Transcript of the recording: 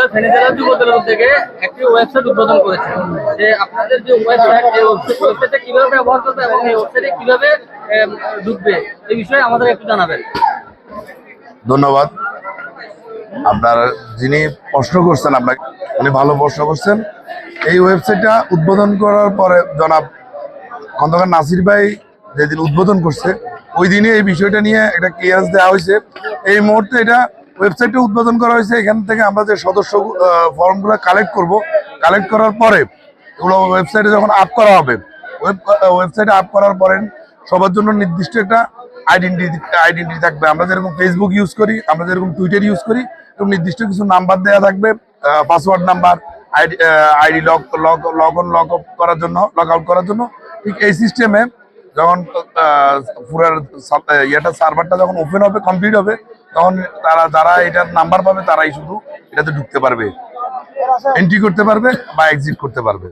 জেলার ফেনী জেলার যুব দলের উদ্যোগে একটি ওয়েবসাইট উদ্বোধন করেছে। যে আপনাদের যে ওয়েবসাইট, এই ওয়েবসাইটে কিভাবে ব্যবহার করবে এবং এই ওয়েবসাইটে কিভাবে ঢুকবে, এই বিষয়ে আমাদের একটু জানাবেন। ধন্যবাদ। আপনার যিনি প্রশ্ন করছেন, আপনাকে উনি ভালো প্রশ্ন করছেন। এই ওয়েবসাইটটা উদ্বোধন করার পরে জনাব খন্দকার নাসির ভাই যেদিন উদ্বোধন করছে ওই দিনে এই বিষয়টা নিয়ে একটা ক্লিয়ারেন্স দেওয়া হয়েছে। এই মুহূর্তে এটা ওয়েবসাইটটা উদ্বোধন করা হয়েছে। এখান থেকে আমরা যে সদস্য ফর্মগুলো কালেক্ট করার পরে এগুলো ওয়েবসাইটে যখন আপ করা হবে, ওয়েবসাইটে আপ করার পরে সবার জন্য নির্দিষ্ট একটা আইডেন্টিটি থাকবে। আমরা যেরকম ফেসবুক ইউজ করি, আমরা যেরকম টুইটার ইউজ করি, এরকম নির্দিষ্ট কিছু নাম্বার দেওয়া থাকবে, password number, ID lock on করার জন্য, লক আউট করার জন্য। ঠিক এই সিস্টেমে যখন পুরো সার্ভারটা যখন ওপেন হবে, কমপ্লিট হবে, তখন যারা এটার নাম্বার পাবে তারাই শুধু এটাতে ঢুকতে পারবে, এন্ট্রি করতে পারবে বা এক্সিট করতে পারবে।